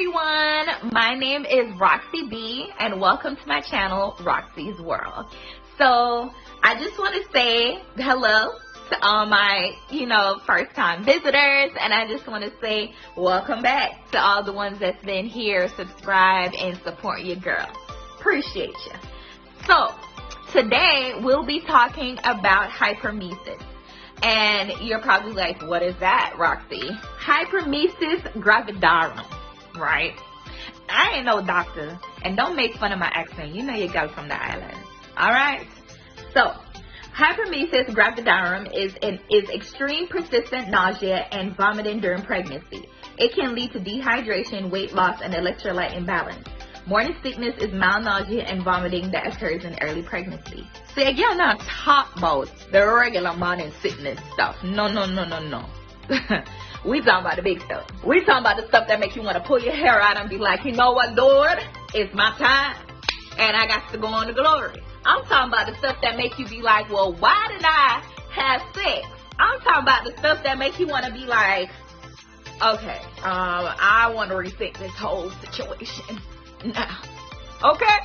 everyone, my name is Roxy B and welcome to my channel, Roxy's World. So I just want to say hello to all my, first time visitors, and I just want to say welcome back to all the ones that's been here, subscribe and support your girl. Appreciate you. So today we'll be talking about hyperemesis. And you're probably like, what is that, Roxy? Hyperemesis gravidarum, right? I ain't no doctor, and don't make fun of my accent. You know you got from the island, all right? So, hyperemesis gravidarum is extreme persistent nausea and vomiting during pregnancy. It can lead to dehydration, weight loss, and electrolyte imbalance. Morning sickness is mild nausea and vomiting that occurs in early pregnancy. See, again, not talk about the regular morning sickness stuff. No. We talking about the big stuff. We talking about the stuff that makes you want to pull your hair out and be like, you know what, Lord? It's my time, and I got to go on to glory. I'm talking about the stuff that make you be like, well, why did I have sex? I'm talking about the stuff that make you want to be like, okay, I want to rethink this whole situation now. Okay?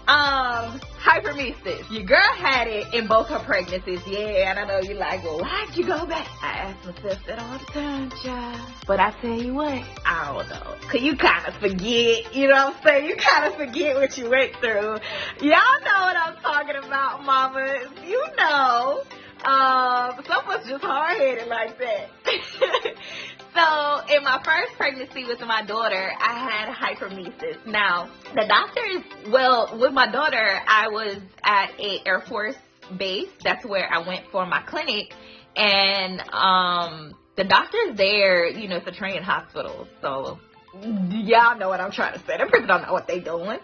Hyperemesis. Your girl had it in both her pregnancies. Yeah, and I know you're like, well, why'd you go back? I ask myself that all the time, child. But I tell you what, I don't know. Cause you kind of forget, you know what I'm saying? You kind of forget what you went through. Y'all know what I'm talking about, mamas. You know. Some of us just hard-headed like that. So, in my first pregnancy with my daughter, I had hyperemesis. Now, the doctors, with my daughter, I was at a Air Force base. That's where I went for my clinic. And the doctors there, it's a training hospital. So, y'all know what I'm trying to say. Them people don't know what they doing.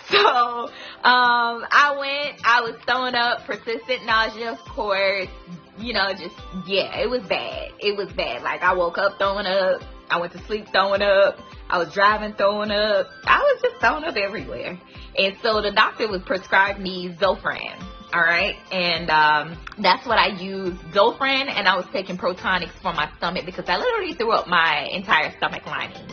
So, I was throwing up, persistent nausea, of course. It was bad. It was bad. Like, I woke up throwing up. I went to sleep throwing up. I was driving throwing up. I was just throwing up everywhere. And so the doctor would prescribe me Zofran. All right. And that's what I used, Zofran. And I was taking Protonics for my stomach because I literally threw up my entire stomach lining.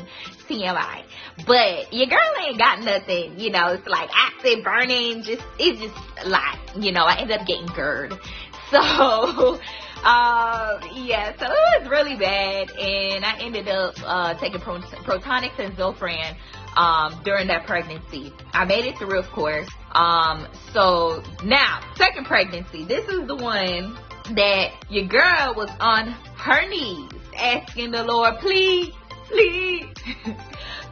TMI. But your girl ain't got nothing. It's like acid burning. It's just a lot. I ended up getting GERD. So, so it was really bad, and I ended up taking Protonics and Zofran during that pregnancy. I made it through, of course. So now, second pregnancy, this is the one that your girl was on her knees asking the Lord, please,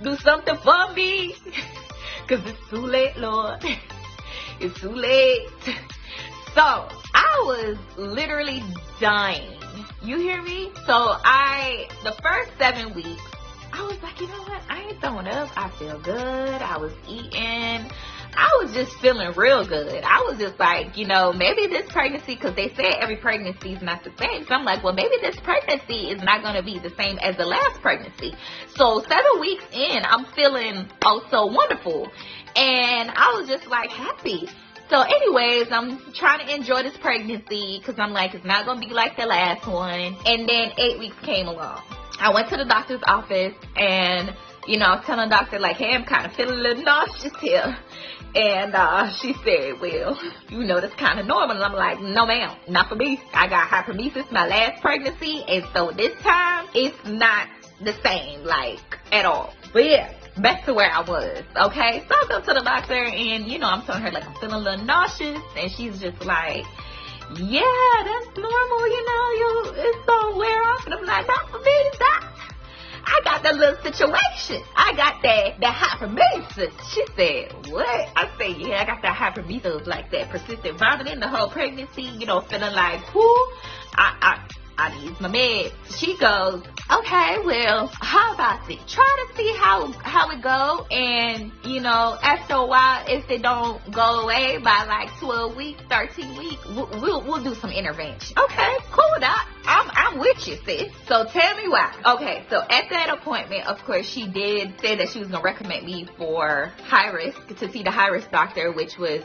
do something for me, because it's too late, Lord. It's too late. So, I was literally dying. You hear me? So, the first 7 weeks, I was like, you know what? I ain't throwing up. I feel good. I was eating. I was just feeling real good. I was just like, maybe this pregnancy, because they said every pregnancy is not the same. So, I'm like, well, maybe this pregnancy is not going to be the same as the last pregnancy. So, 7 weeks in, I'm feeling so wonderful. And I was just like happy. So anyways, I'm trying to enjoy this pregnancy because I'm like, it's not going to be like the last one. And then 8 weeks came along. I went to the doctor's office and, I was telling the doctor like, hey, I'm kind of feeling a little nauseous here. And she said, well, that's kind of normal. And I'm like, no, ma'am, not for me. I got hyperemesis my last pregnancy. And so this time it's not the same, like, at all. But yeah. Back to where I was, okay? So I go to the doctor and, I'm telling her, like, I'm feeling a little nauseous. And she's just like, yeah, that's normal, it's gonna wear off. And I'm like, not for me, doc. I got that little situation. I got that hyperemesis. She said, what? I said, yeah, I got that hyperemesis, like that persistent vomiting the whole pregnancy, feeling like, whoo, I need my meds. She goes, okay, well, how about this? Try to see how it go, and after a while, if it don't go away by like 12 weeks, 13 weeks, we'll do some intervention. Okay, cool, doc. I'm with you, sis. So tell me why. Okay, so at that appointment, of course, she did say that she was gonna recommend me for high risk, to see the high risk doctor, which was,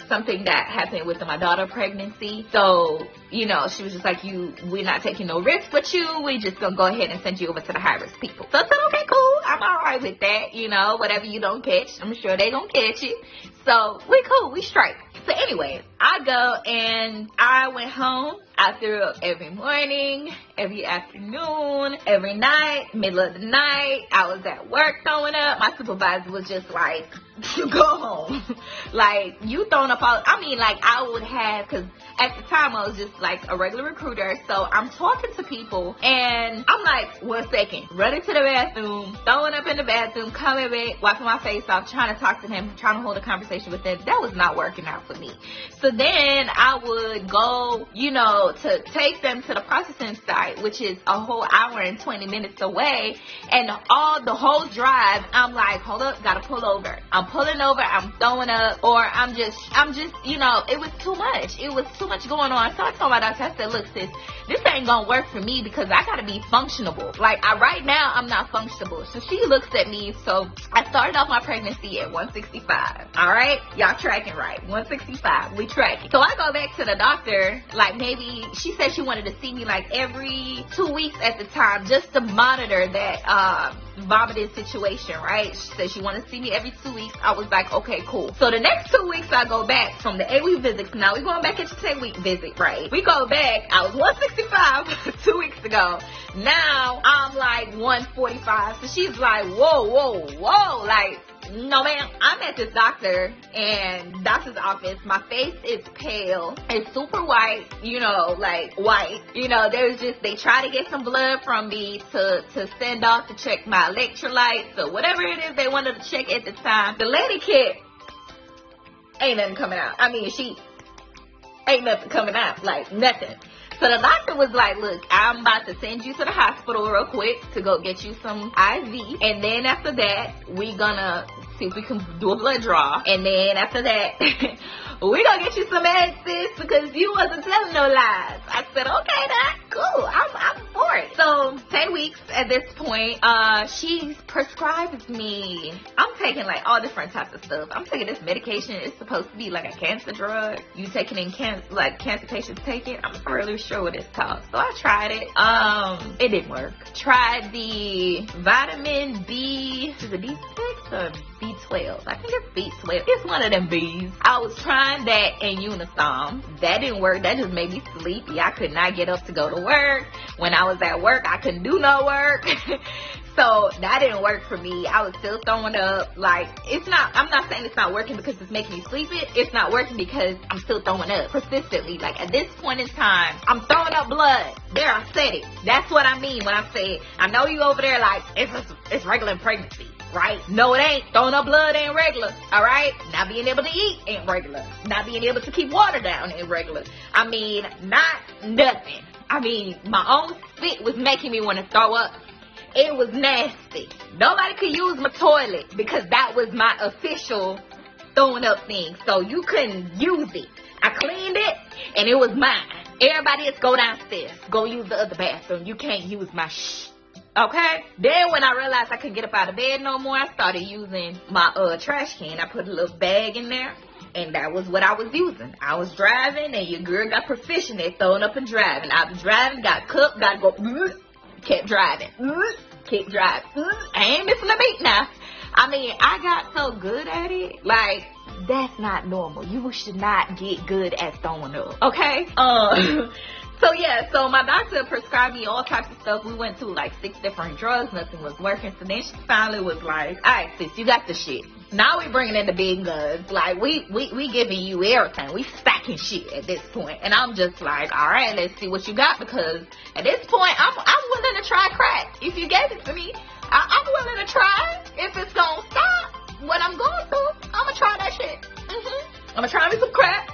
something that happened with my daughter pregnancy. So, she was just like, we're not taking no risk with you. We just gonna go ahead and send you over to the high risk people. So I said, okay, cool. right with that, you know, whatever you don't catch, I'm sure they gonna catch it. So we cool, we straight. So anyways, I go and I went home. I threw up every morning, every afternoon, every night, middle of the night. I was at work throwing up. My supervisor was just like, go home. Like, you throwing up all, I mean, like, I would have, because at the time I was just like a regular recruiter. So I'm talking to people and I'm like, 1 second, running to the bathroom, throwing up in the bathroom, coming back, wiping my face off, trying to talk to them, trying to hold a conversation with them. That was not working out for me. So then I would go, you know, to take them to the processing site, which is a whole hour and 20 minutes away. And the whole drive, I'm like, hold up, gotta pull over. I'm pulling over, I'm throwing up, or I'm just, you know, it was too much. It was too much going on. So I told my doctor, I said, look, sis, this ain't gonna work for me because I gotta be functionable. Like, right now, I'm not functionable. So she looks at me. So I started off my pregnancy at 165. All right? Y'all tracking right. 165. We tracking. So I go back to the doctor, like maybe, she said she wanted to see me like every 2 weeks at the time just to monitor that vomiting situation, right? She said she wanted to see me every 2 weeks. I was like, okay, cool. So the next 2 weeks I go back from the 8-week visit. Now we're going back at your 10-week visit, right? We go back. I was 165 2 weeks ago. Now I'm like 145. So she's like, whoa. Like, no ma'am, I'm at this doctor and doctor's office. My face is pale. It's super white, you know, like white. You know, they try to get some blood from me to send off to check my electrolytes or whatever it is they wanted to check at the time. The lady kid ain't nothing coming out. I mean, she ain't nothing coming out, like nothing. So the doctor was like, look, I'm about to send you to the hospital real quick to go get you some IV. And then after that, we gonna see if we can do a blood draw. And then after that, we gonna get you some medicine because you wasn't telling no lies. I said, okay, that's cool. I'm for it. So 10 weeks at this point, she prescribes me. I'm taking like all different types of stuff. I'm taking this medication. It's supposed to be like a cancer drug. You taking in cancer patients take it. I'm not really sure what it's called. So I tried it. It didn't work. Tried the vitamin B. Is it B6 or B12? I think it's B12. It's one of them B's. I was trying that in unison. That didn't work. That just made me sleepy. I could not get up to go to work. When I was at work, I couldn't do no work. So that didn't work for me. I was still throwing up. Like, I'm not saying it's not working because it's making me sleepy. It's not working because I'm still throwing up persistently. Like, at this point in time, I'm throwing up blood. There, I said it. That's what I mean when I say it. I know you over there like, it's regular pregnancy, right? No, it ain't. Throwing up blood ain't regular, all right? Not being able to eat ain't regular. Not being able to keep water down ain't regular. I mean, not nothing. I mean, my own spit was making me want to throw up. It was nasty. Nobody could use my toilet because that was my official throwing up thing. So you couldn't use it. I cleaned it and it was mine. Everybody else go downstairs. Go use the other bathroom. You can't use my okay? Then when I realized I couldn't get up out of bed no more, I started using my trash can. I put a little bag in there. And that was what I was using. I was driving and your girl got proficient at throwing up and driving. I was driving, got cooked, got to go, kept driving, kept driving. I ain't missing a beat now. I mean, I got so good at it. Like, that's not normal. You should not get good at throwing up, okay? So my doctor prescribed me all types of stuff. We went through like 6 different drugs. Nothing was working. So then she finally was like, all right, sis, you got the shit. Now we bringing in the big guns. Like, we giving you everything. We stacking shit at this point. And I'm just like, all right, let's see what you got. Because at this point, I'm willing to try crack. If you gave it to me, I'm willing to try. If it's going to stop what I'm going through, I'm going to try that shit. I'm going to try me some crack.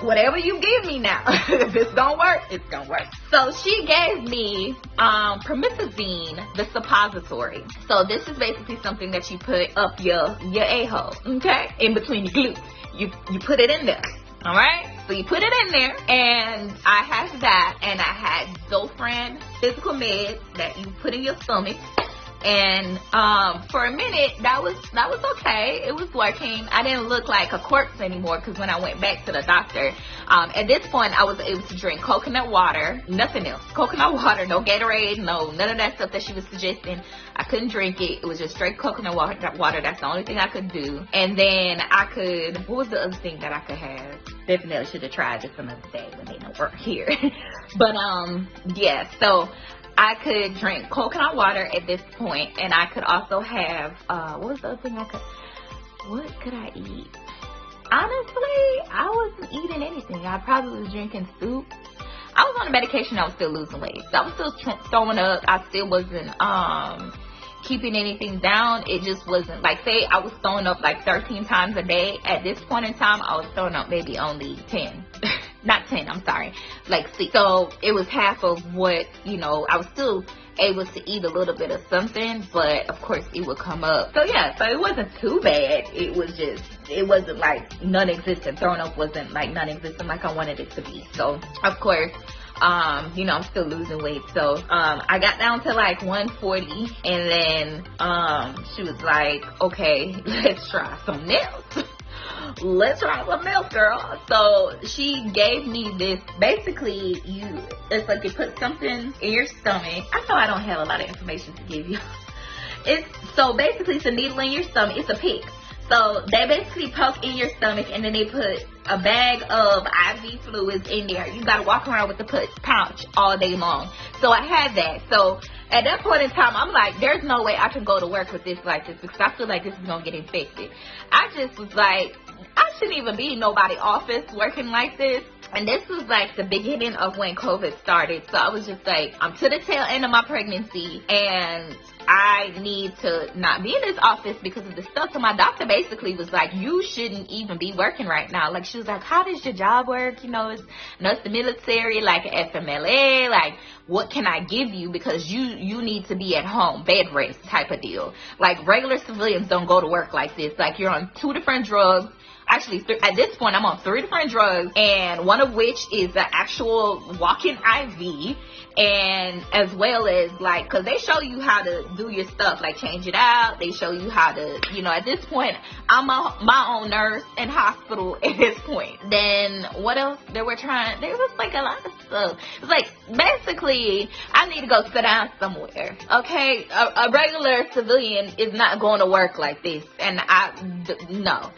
Whatever you give me now. If it's gonna work, it's gonna work. So she gave me promethazine, the suppository. So this is basically something that you put up your a-hole, okay? In between your glutes. You put it in there. Alright? So you put it in there, and I had that, and I had Zofran physical meds that you put in your stomach. And for a minute, that was okay. It was working. I didn't look like a corpse anymore, because when I went back to the doctor, at this point I was able to drink coconut water, nothing else. Coconut water, no Gatorade, no none of that stuff that she was suggesting. I couldn't drink it. It was just straight coconut water. That's the only thing I could do. And then I could, what was the other thing that I could have? Definitely should have tried this another day when they don't work here. But yeah, so I could drink coconut water at this point, and I could also have what was the other thing what could I eat? Honestly, I wasn't eating anything. I probably was drinking soup. I was on a medication. I was still losing weight, so I was still throwing up. I still wasn't keeping anything down. It just wasn't like, say I was throwing up like 13 times a day. At this point in time, I was throwing up maybe only 10. Not 10, I'm sorry, like 6. So it was half of what, you know, I was still able to eat a little bit of something, but of course it would come up. So yeah, so it wasn't too bad. It wasn't like non-existent. Throwing up wasn't like non-existent like I wanted it to be. So of course, you know, I'm still losing weight. So I got down to like 140, and then she was like, okay, let's try something else. Let's try something else, girl. So she gave me this, basically, it's like you put something in your stomach. I know I don't have a lot of information to give you. So basically it's a needle in your stomach. It's a pick. So they basically poke in your stomach, and then they put a bag of IV fluids in there. You gotta walk around with the pouch all day long. So I had that. So at that point in time, I'm like, there's no way I can go to work with this like this, because I feel like this is gonna get infected. I just was like, I shouldn't even be in nobody's office working like this. And this was like the beginning of when COVID started. So I was just like, I'm to the tail end of my pregnancy, and I need to not be in this office because of the stuff. So my doctor basically was like, you shouldn't even be working right now. Like, she was like, how does your job work? You know, it's the military, like FMLA, like what can I give you? Because you need to be at home, bed rest type of deal. Like regular civilians don't go to work like this. Like, you're on 2 different drugs. Actually, at this point, I'm on 3 different drugs, and one of which is the actual walk-in IV, and as well as, like, because they show you how to do your stuff, like change it out. They show you how to, you know, at this point, I'm my own nurse in hospital at this point. Then what else? There was like a lot of stuff. It's like, basically, I need to go sit down somewhere, okay? A regular civilian is not going to work like this, and no.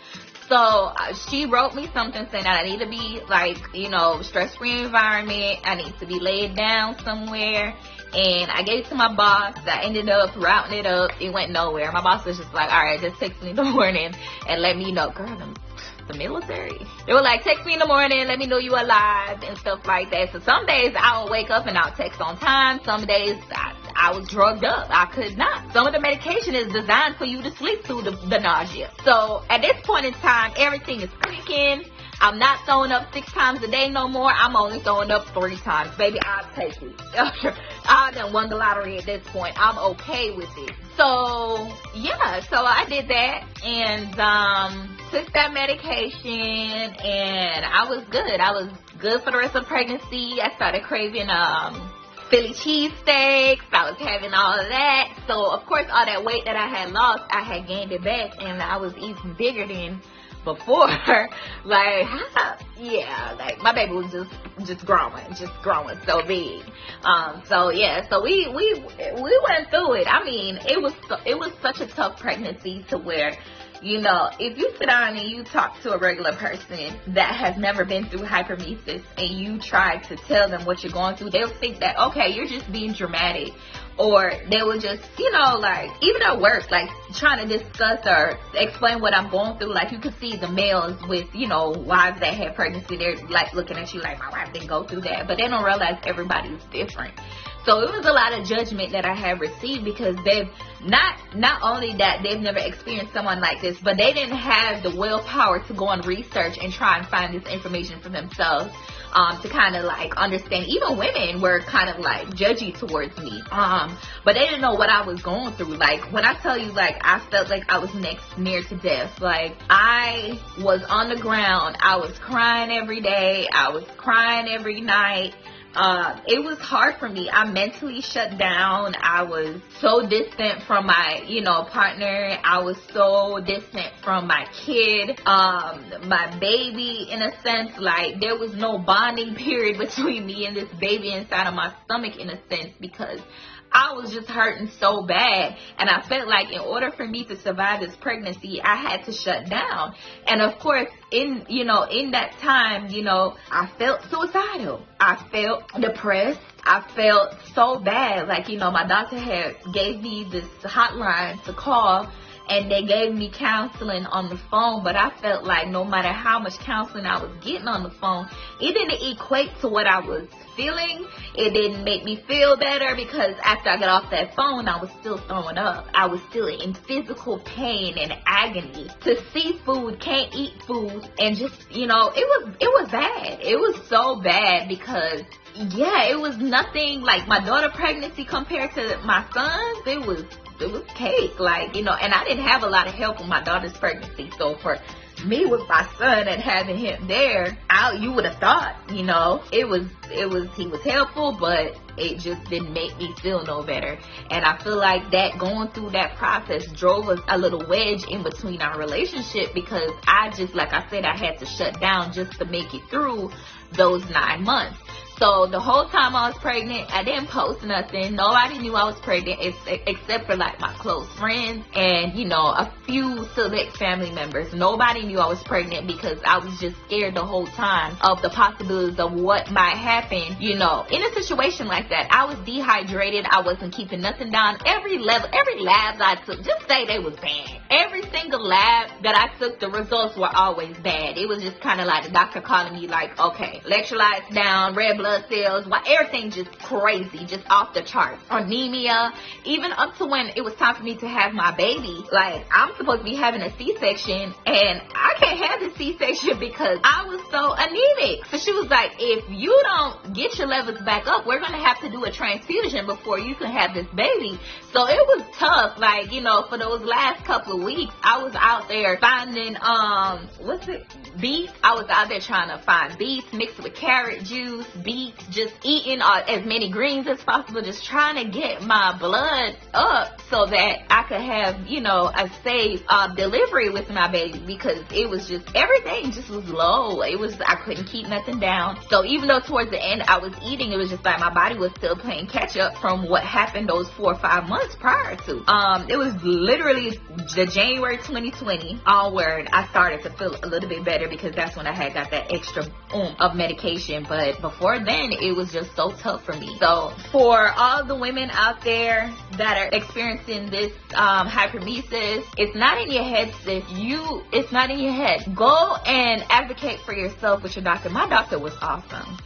So she wrote me something saying that I need to be like, you know, stress-free environment. I need to be laid down somewhere. And I gave it to my boss. I ended up routing it up. It went nowhere. My boss was just like, all right, just text me in the morning and let me know. Girl, the military. They were like, text me in the morning, let me know you alive and stuff like that. So some days I'll wake up and I'll text on time. Some days I was drugged up. I could not. Some of the medication is designed for you to sleep through the nausea. So at this point in time, everything is clicking. I'm not throwing up 6 times a day no more. I'm only throwing up 3 times. Baby, I'll take it. I done won the lottery at this point. I'm okay with it. So, yeah. So I did that and took that medication, and I was good. I was good for the rest of pregnancy. I started craving Philly cheesesteaks. I was having all of that. So, of course, all that weight that I had lost, I had gained it back, and I was even bigger than before. Like, yeah, like my baby was just growing so big. So yeah, so we went through it. I mean, it was such a tough pregnancy to where, you know, if you sit down and you talk to a regular person that has never been through hyperemesis and you try to tell them what you're going through, they'll think that, okay, you're just being dramatic. Or they will just, you know, like, even at work, like, trying to discuss or explain what I'm going through. Like, you could see the males with, you know, wives that had pregnancy. They're, like, looking at you like, my wife didn't go through that. But they don't realize everybody's different. So it was a lot of judgment that I have received because they've not only that they've never experienced someone like this, but they didn't have the willpower to go and research and try and find this information for themselves. To kind of like understand. Even women were kind of like judgy towards me, but they didn't know what I was going through. Like, when I tell you, like, I felt like I was near to death. Like, I was on the ground. I was crying every day. I was crying every night. it was hard for me. I mentally shut down. I was so distant from my, partner. I was so distant from my kid, my baby, in a sense. Like, there was no bonding period between me and this baby inside of my stomach, in a sense, because I was just hurting so bad, and I felt like in order for me to survive this pregnancy, I had to shut down. And of course, in that time, I felt suicidal. I felt depressed. I felt so bad. Like, my doctor had gave me this hotline to call, and they gave me counseling on the phone, but I felt like no matter how much counseling I was getting on the phone, it didn't equate to what I was feeling. It didn't make me feel better, because after I got off that phone, I was still throwing up. I was still in physical pain and agony. To see food, can't eat food, and just, it was bad. It was so bad, because it was nothing like my daughter pregnancy compared to my son's. It was cake, like, and I didn't have a lot of help with my daughter's pregnancy. So for me with my son and having him there, you would have thought, he was helpful, but it just didn't make me feel no better. And I feel like that going through that process drove us a little wedge in between our relationship, because like I said, I had to shut down just to make it through those 9 months. So the whole time I was pregnant, I didn't post nothing. Nobody knew I was pregnant except for like my close friends and, a few select family members. Nobody knew I was pregnant, because I was just scared the whole time of the possibilities of what might happen, in a situation like that. I was dehydrated. I wasn't keeping nothing down. Every labs I took, just say they was bad. Every single lab that I took, the results were always bad. It was just kind of like the doctor calling me like, okay, electrolytes down, red blood cells, everything just crazy, just off the charts. Anemia, even up to when it was time for me to have my baby. Like, I'm supposed to be having a C-section, and I can't have the C-section because I was so anemic. So she was like, if you don't get your levels back up, we're going to have to do a transfusion before you can have this baby. So it was tough. Like, for those last couple of weeks, I was out there finding, beets. I was out there trying to find beets mixed with carrot juice, beets, just eating as many greens as possible, just trying to get my blood up so that I could have, a safe delivery with my baby, because it was just, everything just was low. I couldn't keep nothing down. So even though towards the end I was eating, it was just like my body was still playing catch up from what happened those 4 or 5 months prior to. It was literally the January 2020 onward, I started to feel a little bit better, because that's when I had got that extra of medication. But before then, it was just so tough for me. So for all the women out there that are experiencing this hyperemesis, it's not in your head, sis. It's not in your head. Go and advocate for yourself with your doctor. My doctor was awesome.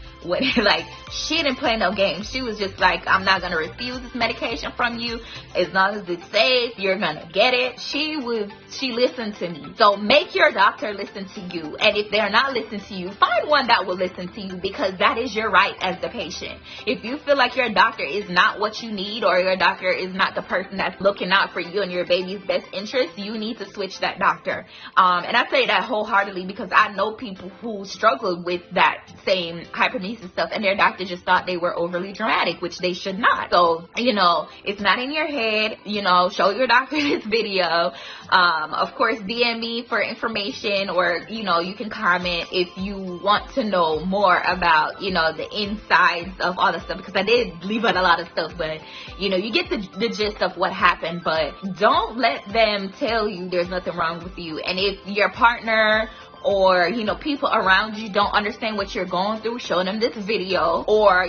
She didn't play no games. She was just like, I'm not gonna refuse this medication from you. As long as it's safe, you're gonna get it. She listened to me. So make your doctor listen to you. And if they're not listening to you, find one that will listen to you, because that is your right as the patient. If you feel like your doctor is not what you need, or your doctor is not the person that's looking out for you and your baby's best interest, you need to switch that doctor. And I say that wholeheartedly, because I know people who struggle with that same hyperemesis stuff, and their doctor just thought they were overly dramatic, which they should not. So, it's not in your head. Show your doctor this video. Of course, DM me for information, or, you can comment if you want to know more about, the insides of all the stuff, because I did leave out a lot of stuff, but, you get the gist of what happened. But don't let them tell you there's nothing wrong with you. And if your partner or people around you don't understand what you're going through, show them this video, or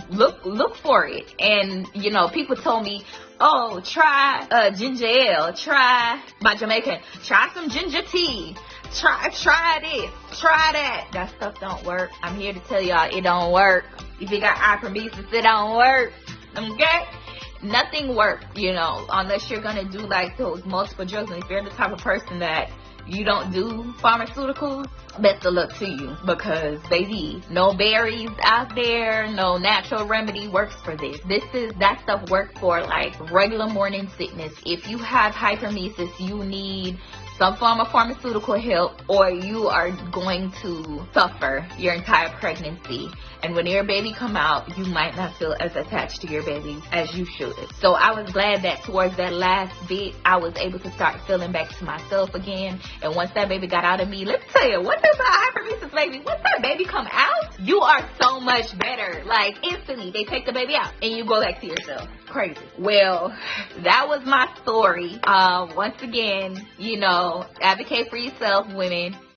look for it. And people told me, oh, try ginger ale, try some ginger tea, try this, try that. That stuff don't work. I'm here to tell y'all, it don't work. If you got hyperemesis, it don't work. Okay? Nothing works, unless you're gonna do like those multiple drugs. And if you're the type of person that you don't do pharmaceuticals, best of luck to you, because baby, no berries out there, no natural remedy works for this. That stuff works for like regular morning sickness. If you have hyperemesis, you need some form of pharmaceutical help, or you are going to suffer your entire pregnancy. And when your baby come out, you might not feel as attached to your baby as you should. So I was glad that towards that last bit, I was able to start feeling back to myself again. And once that baby got out of me, let me tell you, once that hyperemesis baby, once that baby come out, you are so much better. Like instantly, they take the baby out and you go back to yourself. Crazy. Well, that was my story. Once again, you know, advocate for yourself, women.